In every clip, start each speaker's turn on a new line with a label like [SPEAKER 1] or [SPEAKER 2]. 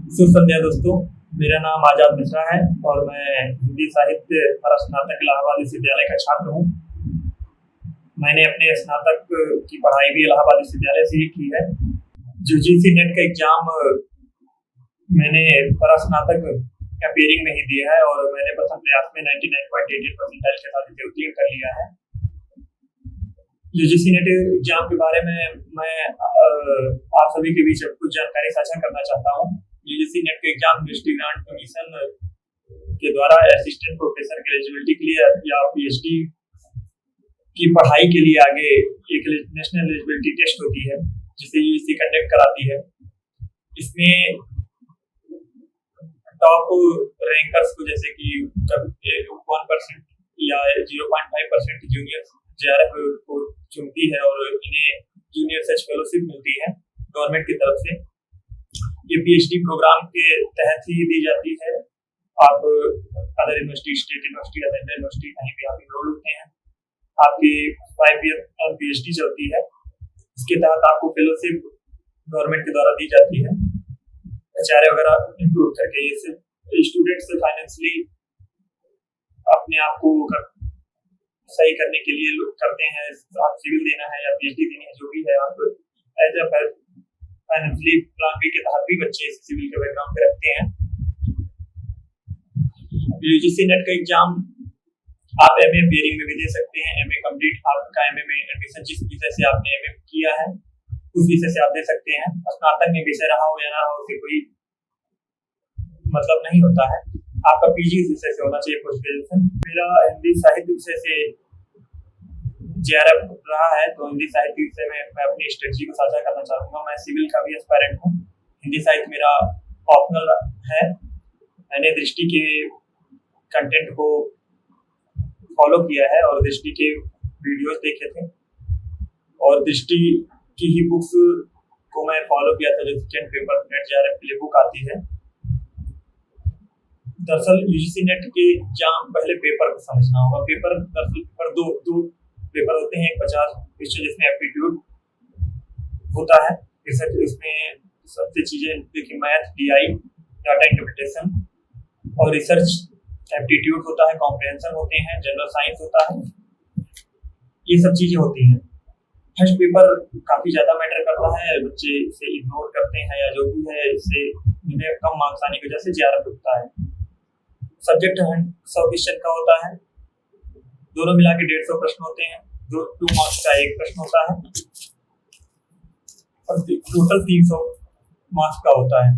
[SPEAKER 1] शुभ संध्या दोस्तों। मेरा नाम आजाद मिश्रा है और मैं हिंदी साहित्य पर स्नातक इलाहाबाद विश्वविद्यालय का छात्र हूँ। मैंने अपने स्नातक की पढ़ाई भी इलाहाबाद विश्वविद्यालय से ही की है। यूजीसी नेट का एग्जाम मैंने पर स्नातक अपियरिंग में ही दिया है और मैंने प्रथम प्रयास में 99.88 परसेंटाइल के साथ इसे उत्तीर्ण कर लिया है। यूजीसी नेट एग्जाम के बारे में मैं आप सभी के बीच कुछ जानकारी साझा करना चाहता हूँ। यूजीसी नेट के एग्जाम यूनिवर्सिटी ग्रांट कमीशन के द्वारा असिस्टेंट प्रोफेसर की एलिजिबिलिटी के लिए या पीएचडी की पढ़ाई के लिए आगे एक नेशनल एलिजिबिलिटी टेस्ट होती है जिसे यूजीसी कंडक्ट कराती है। इसमें टॉप रैंकर्स को जैसे कि 1% या 0.5% जूनियर जेआरएफ को चुनती है और इन्हें जूनियर रिसर्च फेलोशिप मिलती है गवर्नमेंट की तरफ से। ये पीएचडी प्रोग्राम के तहत ही दी जाती है। आप अदर यूनिवर्सिटी, स्टेट यूनिवर्सिटी या सेंट्रल यूनिवर्सिटी कहीं भी आप इनरोल होते हैं, आपकी 5 ईयर पीएचडी चलती है। इसके तहत आपको फेलोशिप गवर्नमेंट के द्वारा दी जाती है, एचआरए वगैरह इंक्लूड करके। ये सिर्फ स्टूडेंट्स फाइनेंशियली अपने आप को सही करने के लिए लोग करते हैं। आप सिविल देना है या पीएचडी देनी है, जो भी है, आप as a financially plan B के तहत भी बच्चे सिविल के बैकग्राउंड पे रखते हैं। यूजीसी नेट का एग्जाम आप एमए पेयरिंग में भी दे सकते हैं। एमए कंप्लीट आपका एमए में एडमिशन जिस विषय से आपने एमए किया है उस विषय से आप दे सकते हैं। स्नातक में विषय रहा हो या ना हो उससे कोई मतलब नहीं होता है। आपका पीजी इस विषय से होना चाहिए, पोस्ट ग्रेजुएशन। मेरा हिंदी साहित्य विषय से जेआरएफ रहा है, तो हिंदी साहित्य विषय में मैं अपनी स्ट्रेटजी को साझा करना चाहूँगा। मैं सिविल का भी एस्पायरेंट हूँ। हिंदी साहित्य मेरा ऑप्शनल है। मैंने दृष्टि के कंटेंट को फॉलो किया है और दृष्टि के वीडियोस देखे थे और दृष्टि की ही बुक्स को मैं फॉलो किया था। जो सेकेंड पेपर नेट जेआरएफ के लिए बुक आती है। दरअसल यूजीसी नेट के एग्जाम पहले पेपर को समझना होगा। पेपर दो पेपर होते हैं। एक 50 क्वेश्चन जिसमें एप्टीट्यूड होता है, इसमें सबसे चीजें देखिए, मैथ, डीआई, डाटा इंटरप्रिटेशन और रिसर्च एप्टीट्यूड होता है, कॉम्प्रिहेंशन होते हैं, जनरल साइंस होता है, ये सब चीजें होती हैं। फर्स्ट पेपर काफी ज्यादा मैटर करता है, बच्चे इसे इग्नोर करते हैं या जो भी है, इससे इन्हें कम मार्क्स आने की वजह से जेआरएफ होता है। सब्जेक्ट 100 क्वेश्चन का होता है, दोनों मिला के 150 प्रश्न होते हैं। 2 मार्क्स का एक प्रश्न होता है और टोटल 300 मार्क्स का होता है।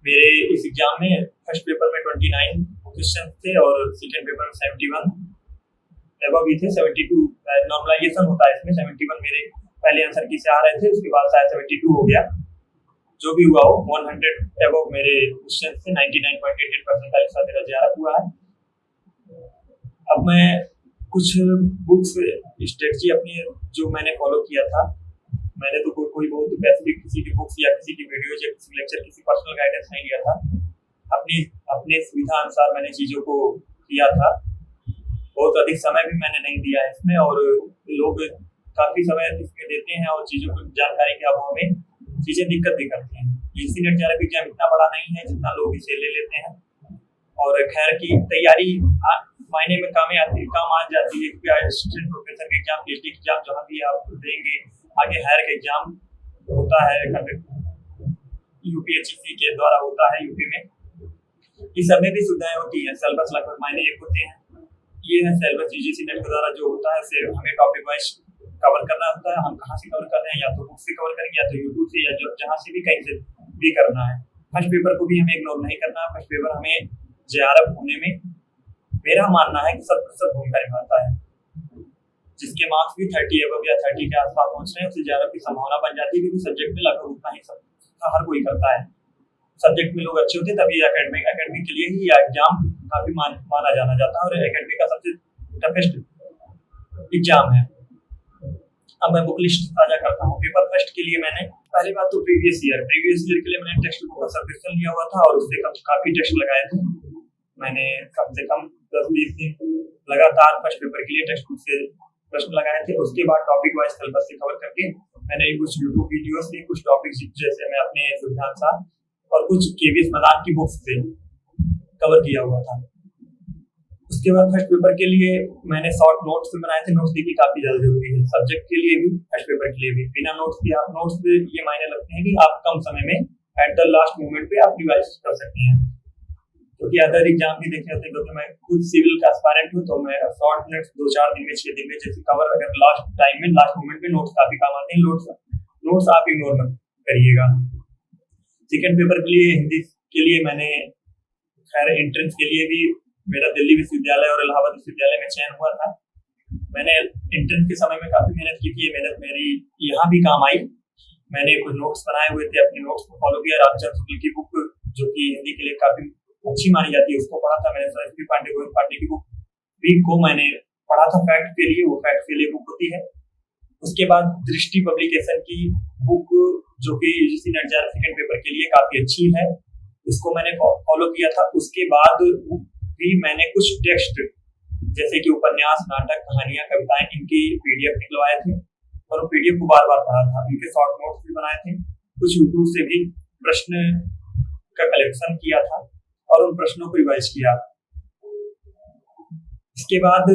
[SPEAKER 1] मेरे इस एग्जाम में फर्स्ट पेपर में 29 क्वेश्चन थे और सेकेंड पेपर में 71 एबव भी थे। 72 नॉर्मलाइजेशन होता है इसमें। 71 मेरे पहले आंसर की से आ रहे थे, उसके बाद शायद 72 हो गया। जो भी हुआ हो, 100 एबव मेरे क्वेश्चन से 99.88% के साथ मेरा जेआरएफ हुआ है। अब मैं कुछ बुक्स स्ट्रेटजी अपनी जो मैंने फॉलो किया था, मैंने तो कोई बहुत स्पेसिफिक किसी की बुक्स या किसी की वीडियोज या किसी लेक्चर, किसी पर्सनल गाइडेंस नहीं लिया था। अपने सुविधा अनुसार मैंने चीजों को किया था। बहुत अधिक समय भी मैंने नहीं दिया है इसमें और लोग काफी समय इसमें देते हैं और चीजों की जानकारी के अभाव में चीजें दिक्कत भी करती हैं। यूजीसी नेट जेआरएफ एग्जाम इतना बड़ा नहीं है जितना लोग इसे ले लेते हैं और खैर की तैयारी मायने में काम आ जाती है। असिस्टेंट प्रोफेसर के एग्जाम, पीएचडी के एग्जाम जहाँ भी आप देंगे, आगे हायर का एग्जाम होता है, यूपीएचसी के द्वारा होता है यूपी में। इस सब में भी सुविधाएं होती हैं। सिलेबस लगभग मायने एक होते हैं। ये है सिलेबस यूजीसी नेट के द्वारा जो होता है, उसे हमें टॉपिक वाइज कवर करना होता है। हम कहाँ से कवर कर रहे हैं, या तो बुक से कवर करेंगे या तो यूट्यूब से या जहाँ से भी कहीं से भी करना है। फर्स्ट पेपर को भी हमें इग्नोर नहीं करना है। फर्स्ट पेपर हमें जेआरएफ होने में मेरा मानना है कि 100% भूमिका निभाता है। जिसके मार्क्स भी 30 एबव या 30 के आसपास पहुंच रहे हैं उसे जेआरएफ की संभावना बन जाती है, क्योंकि सब्जेक्ट में लगभग उतना ही सब हर कोई करता है। सब्जेक्ट में लोग अच्छे होते हैं तभी एकेडमिक के लिए ही एग्जाम काफी माना जाना जाता है और एकेडमिक का सबसे टफेस्ट एग्जाम है। अब मैं बुक लिस्ट साझा करता हूँ। पेपर फर्स्ट के लिए मैंने पहली बात तो प्रीवियस ईयर के लिए मैंने टेक्स्ट बुक का सब्सक्रिप्शन लिया हुआ था और उससे काफी टेस्ट लगाए थे। मैंने कम से कम 10-20 दिन लगातार फर्स्ट पेपर के लिए टेक्स्ट बुक से प्रश्न लगाए थे। उसके बाद टॉपिक वाइज सिलेबस से कवर करके मैंने कुछ यूट्यूब वीडियोस से कुछ टॉपिक जैसे मैं अपने सुविधा अनुसार और कुछ केवीएस मदान की बुक्स से कवर किया हुआ था। उसके बाद फर्स्ट पेपर के लिए मैंने शॉर्ट नोट्स भी बनाए थे। नोट्स देखिए काफी ज्यादा जरूरी है सब्जेक्ट के लिए भी, फर्स्ट पेपर के लिए भी। बिना नोट्स के आप नोट्स पे ये मायने लगते हैं कि आप कम समय में एट द लास्ट मोमेंट पे आप रिवाइज कर सकते हैं। क्योंकि अदर एग्जाम भी देखे होते हैं, क्योंकि मैं खुद सिविल का एस्पायरेंट हूँ, तो मैं शॉर्ट नोट्स 2-4 दिन में 6 दिन में जैसे कवर, अगर लास्ट टाइम में लास्ट मोमेंट में नोट्स काफी काम आते हैं। नोट्स आप इग्नोर मत करिएगा। सेकेंड पेपर के लिए हिंदी के लिए मैंने खैर एंट्रेंस के लिए भी मेरा दिल्ली विश्वविद्यालय और इलाहाबाद विश्वविद्यालय में चयन हुआ था। मैंने एंट्रेंस के समय में काफी मेहनत की थी, मेहनत मेरी यहाँ भी काम आई। मैंने कुछ नोट्स बनाए हुए थे, अपने नोट्स को फॉलो किया। रामचंद्र शुक्ल की बुक जो कि हिंदी के लिए काफी अच्छी मानी जाती है, उसको पढ़ा था मैंने। सरस्वती पांडे गोविंद पांडे की बुक भी को मैंने पढ़ा था फैक्ट के लिए, वो फैक्ट के लिए बुक होती है। उसके बाद दृष्टि पब्लिकेशन की बुक जो कि UGC net JRF second paper के लिए काफी अच्छी है, उसको मैंने फॉलो किया था। उसके बाद भी मैंने कुछ टेक्स्ट जैसे कि उपन्यास, नाटक, कहानियां, कविताएं, इनकी पीडीएफ निकलवाए थे और वो पीडीएफ को बार बार पढ़ा था। इनके शॉर्ट नोट्स भी बनाए थे। कुछ यूट्यूब से भी प्रश्न का कलेक्शन किया था और उन प्रश्नों को रिवाइज किया। इसके बाद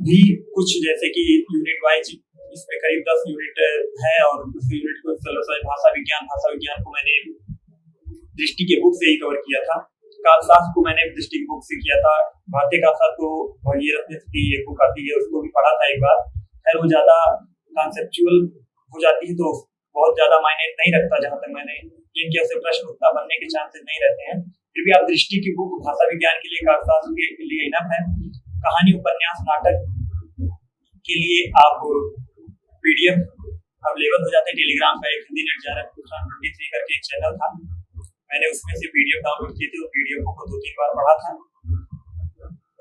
[SPEAKER 1] भी कुछ जैसे कि यूनिट वाइज, इसमें करीब 10 यूनिट है और उस यूनिट को भाषा विज्ञान को मैंने दृष्टि के बुक से ही कवर किया था। कालशास्त्र को मैंने दृष्टि की बुक से किया था। भारतीय कालशास्त्र को भगीरथ की एक बुक आती है, उसको भी पढ़ा था एक बार। खैर वो ज्यादा कॉन्सेप्चुअल हो जाती है तो बहुत ज्यादा मायने नहीं रखता, जहां तक मैंने ये किया से प्रश्न उतना बनने के चांसेस नहीं रहते हैं। फिर भी आप दृष्टि की बुक भाषा विज्ञान के लिए, कालशास्त्र के लिए इनफ है। कहानी, उपन्यास, नाटक के लिए आप पीडीएफ अवेलेबल हो जाते हैं। टेलीग्राम का एक हिंदी नेट जेआरएफ 23 करके एक चैनल था, मैंने उसमें से पीडीएफ डाउनलोड की थी और पीडीएफ को 2-3 बार पढ़ा था।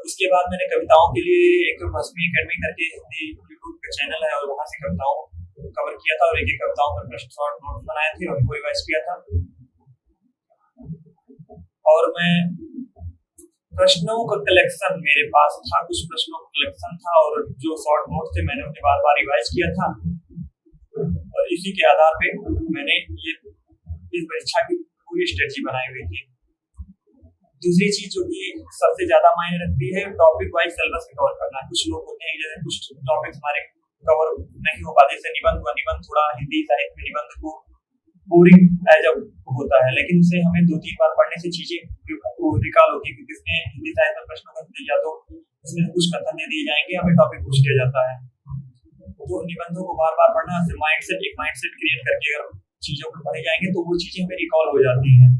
[SPEAKER 1] उसके बाद मैंने कविताओं के लिए एक भस्मी एकेडमी करके हिंदी यूट्यूब का चैनल है और वहां से कविताओं कवर किया था और एक कविताओं पर प्रश्न शॉर्ट नोट बनाए थे और उनको रिवाइज किया था। और मैं प्रश्नों का कलेक्शन मेरे पास था, कुछ प्रश्नों का कलेक्शन था और जो शॉर्ट नोट थे मैंने उन्हें बार बार रिवाइज किया था और इसी के आधार पे मैंने ये इस परीक्षा की पूरी स्ट्रेटजी बनाई हुई थी। दूसरी चीज जो कि सबसे ज्यादा मायने रखती है, टॉपिक वाइज सिलेबस कवर करना। कुछ लोग होते हैं जैसे कुछ टॉपिक्स हमारे कवर नहीं हो पाते, जैसे निबंध हुआ। निबंध थोड़ा हिंदी साहित्य में निबंध को बोरिंग एज होता है, लेकिन उसे हमें 2-3 बार पढ़ने से चीजें रिकॉल होती है, क्योंकि इसमें हिंदी साहित्य में प्रश्नों का या तो उसमें कुछ कथन दे दिए जाएंगे, हमें टॉपिक पूछ लिया जाता है। तो निबंधों को बार बार पढ़ना, एक माइंडसेट क्रिएट करके अगर चीजों को पढ़े जाएंगे तो वो चीजें हमें रिकॉल हो जाती हैं।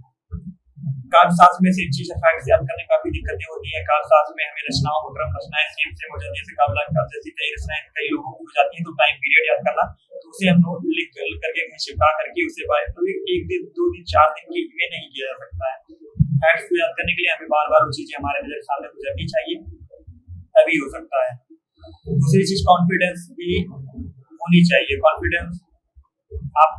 [SPEAKER 1] कालशास्त्र में से चीजें फैक्ट्स याद करने में काफी दिक्कतें होती हैं। कालशास्त्र में हमें रचनाओं को क्रम रचनाएं सेम हो जाती है, जैसे काबला काल जैसी कई रचनाएं कई लोगों को हो जाती हैं, तो टाइम पीरियड याद करना, तो उसे हम नोट लिख करके कहीं चिपका करके उसे तो 1 दिन 2 दिन 4 दिन के लिए नहीं किया जा सकता है। फैक्ट्स को याद करने के लिए हमें बार बार वो चीजें हमारे नजर सामने गुजरनी चाहिए, तभी हो सकता है। दूसरी चीज कॉन्फिडेंस भी होनी चाहिए। कॉन्फिडेंस, आप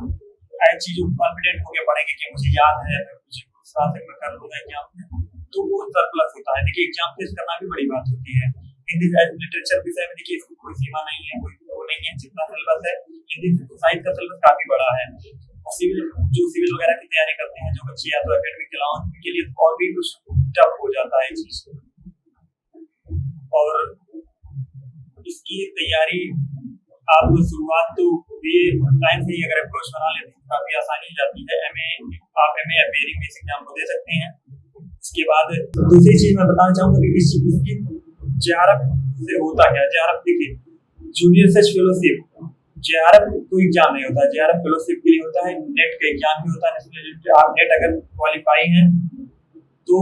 [SPEAKER 1] ऐसी चीजों को कॉन्फिडेंट होकर पढ़ेंगे कि मुझे याद है, मुझे में कर लूंगा एग्जाम में, तो वो सरप्लस होता है। देखिए एग्जाम फेस करना भी बड़ी बात होती है। हिंदी लिटरेचर विषय में देखिए इसकी कोई सीमा नहीं है, कोई वो नहीं है। जितना सिलेबस है हिंदी साहित्य का सिलेबस काफी बड़ा है। और सिविल वगैरह की तैयारी करते हैं जो बच्चे या तो एकेडमिक के अलावा, उनके लिए और भी कुछ टफ हो जाता है चीज। और इसकी तैयारी आप शुरुआत तो ये टाइम से ही अगर अप्रोच बना लेते हैं काफी आसानी हो जाती है। आप एमए या पेयरिंग में इस एग्जाम को दे सकते हैं। इसके बाद दूसरी चीज मैं बताना चाहूंगा कि इसकी जेआरएफ से होता क्या है। जेआरएफ देखिए, जूनियर रिसर्च फेलोशिप, जेआरएफ कोई एग्जाम नहीं होता, जेआरएफ फेलोशिप के लिए होता है। नेट का एग्जाम भी होता है। आप नेट अगर क्वालिफाई हैं तो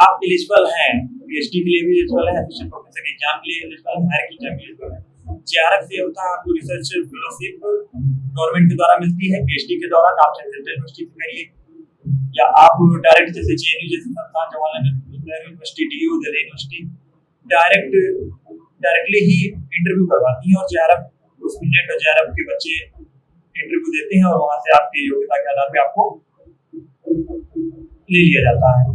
[SPEAKER 1] आप एलिजिबल हैं, पीएचडी के लिए भी एलिजिबल है, एसोसिएट प्रोफेसर के एग्जाम के लिए एलिजिबल है, हायर की एग्जाम के लिए एलिजिबल है। जेआरएफ से होता है आपको रिसर्च फेलोशिप गवर्नमेंट के द्वारा मिलती है। पीएचडी के दौरान आप सेंट्रल यूनिवर्सिटी से करिए या आप डायरेक्ट जैसे जेएनयू जैसे संस्थान, Jawaharlal Nehru university, DU, Delhi university directly ही इंटरव्यू करवाती है और जेआरएफ उसमें नेट और जेआरएफ के बच्चे इंटरव्यू देते हैं और वहां से आपकी योग्यता के आधार पे आपको ले लिया जाता है।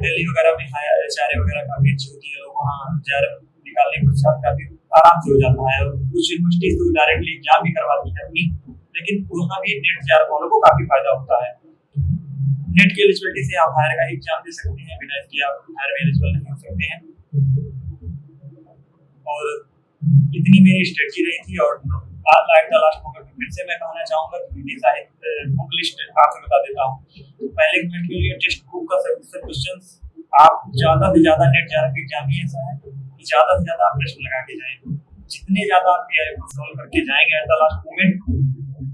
[SPEAKER 1] दिल्ली वगैरह में एचआरए वगैरह काफी अच्छी होती है, लोग वहाँ जेआरएफ निकालने के पश्चात काफी आराम से हो जाता है। और कुछ यूनिवर्सिटी तो डायरेक्टली एग्जाम भी करवाती है अपनी, लेकिन वहाँ भी नेट जेआरएफ वालों को काफी फायदा होता है। नेट की एलिजिबिलिटी से आप हायर का एग्जाम दे सकते हैं, बिना इसके आप हायर में एलिजिबल नहीं हो सकते हैं। और इतनी मेरी स्ट्रेटजी रही थी। और लाइक द लास्ट मोमेंट फिर से मैं कहना चाहूँगा कि हिंदी साहित्य बुक लिस्ट आपसे बता देता हूँ। तो पहले मिनट के लिए टेक्स्ट बुक का सब क्वेश्चन आप ज़्यादा से ज़्यादा नेट जाकर एग्जाम ही ऐसा है कि ज़्यादा से ज़्यादा आप प्रश्न लगा के जाएंगे। जितने ज़्यादा आप पीआई को सॉल्व करके जाएंगे एट द लास्ट मोमेंट,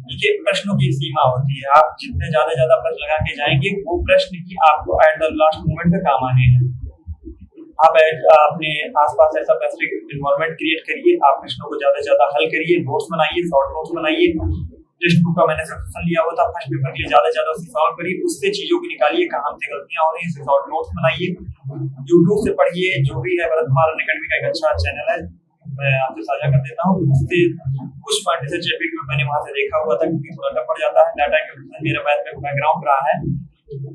[SPEAKER 1] देखिए प्रश्नों की सीमा होती है, आप जितने ज्यादा प्रश्न लगा के जाएंगे वो प्रश्न ही आपको एट द लास्ट मोमेंट पे काम आने हैं। आप अपने आसपास ऐसा पैसिफिक एनवायरनमेंट क्रिएट करिए, आप प्रश्नों को ज्यादा से ज्यादा हल करिए, नोट्स बनाइए, शॉर्ट नोट्स बनाइए। टेक्स्ट बुक का मैंने सजेशन लिया हुआ था फर्स्ट पेपर के लिए, ज्यादा से ज्यादा उसे सॉल्व करिए, उससे चीजों को निकालिए, कहाँ से गलतियां हो रही हैं, शॉर्ट नोट्स बनाइए, यूट्यूब से पढ़िए, जो भी है भरत कुमार अनअकैडमी का एक अच्छा चैनल है, मैं आपसे साझा कर देता हूँ। उससे कुछ पॉइंट से ट्रैफिक में मैंने वहां से देखा हुआ था, क्योंकि थोड़ा टफ पड़ जाता है। डाटा कैलकुलेशन मेरा मैथ में बैकग्राउंड रहा है,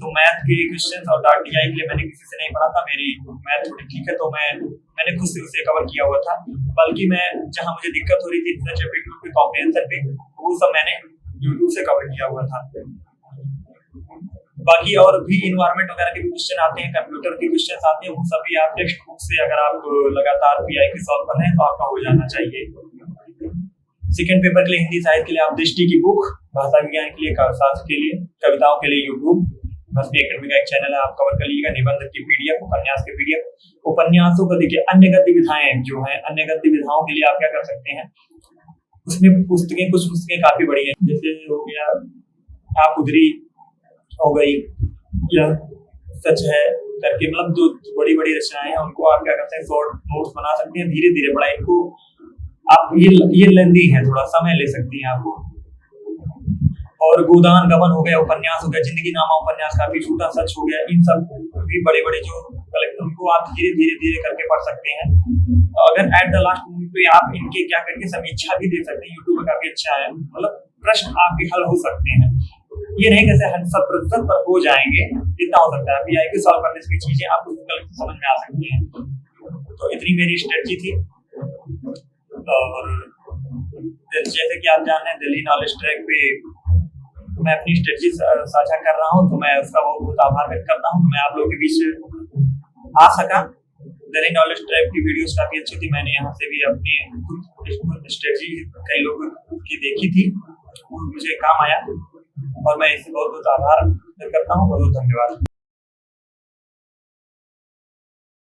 [SPEAKER 1] तो मैथ के क्वेश्चंस और डाटा टीआई के लिए मैंने किसी से नहीं पढ़ा था, मेरी मैथ थोड़ी ठीक है, तो मैंने खुद से उसे कवर किया हुआ था। बल्कि मैं जहां मुझे दिक्कत हो रही थी ट्रैफिक पे, कॉम्प्रिहेंशन पे, वो सब मैंने यूट्यूब से कवर किया हुआ था। बाकी और भी इन्वायरमेंट वगैरह के क्वेश्चन आते हैं, कंप्यूटर के क्वेश्चन आते हैं, वो सभी आप टेक्स्ट बुक से अगर आप लगातार पीआई की सॉल्व कर रहे हैं तो आपका हो जाना चाहिए। सेकंड पेपर के लिए हिंदी साहित्य के लिए आप दृष्टि की बुक, भाषा विज्ञान के लिए, शास्त्र के लिए, कविताओं के लिए यूट्यूब, बस एकेडमी का एक चैनल है, आप कवर कर लीजिएगा। निबंध की पीडीएफ, उपन्यास की पीडीएफ, उपन्यासों को देखिए। अन्य गद्य विधाएं जो है, अन्य गद्य विधाओं के लिए आप क्या कर सकते हैं, उसमें पुस्तकें, कुछ पुस्तकें काफी बड़ी हैं, जैसे हो गया आप उधरी हो गई या सच है करके, मतलब जो बड़ी बड़ी रचनाएं हैं उनको आप क्या करते हैं, शॉर्ट नोट्स बना सकते हैं, धीरे धीरे पढ़ाई को आप ये लेंदी है, थोड़ा समय ले सकती हैं आपको। और गोदान गबन हो गया, उपन्यास हो गया, जिंदगी नामा उपन्यास काफी छोटा, सच हो गया, इन सब भी बड़े बड़े जो कलेक्ट, उनको आप धीरे धीरे करके पढ़ सकते हैं। अगर एट द लास्ट मोमेंट पे आप इनके क्या करके समीक्षा भी दे सकते हैं, यूट्यूब पर काफी अच्छा है, मतलब प्रश्न आपके हल हो सकते हैं। ये नहीं कैसे 100% पर हो जाएंगे, इतना हो सकता है पीआई के सॉल्व करने से चीजें आपको समझ में आ सकती हैं। तो इतनी मेरी स्ट्रेटजी थी। और जैसे कि आप जान रहे हैं दिल्ली नॉलेज ट्रैक पे मैं अपनी स्ट्रेटजी साझा कर रहा हूँ, तो मैं उसका बहुत आभार व्यक्त करता हूँ। मैं आप लोगों के बीच आ सका। दिल्ली नॉलेज ट्रैक की वीडियोस काफी अच्छी थी, मैंने यहाँ से भी अपनी स्ट्रेटजी कई लोगों की देखी थी, वो मुझे काम आया, और मैं इससे बहुत बहुत आभार व्यक्त करता हूँ। बहुत बहुत धन्यवाद।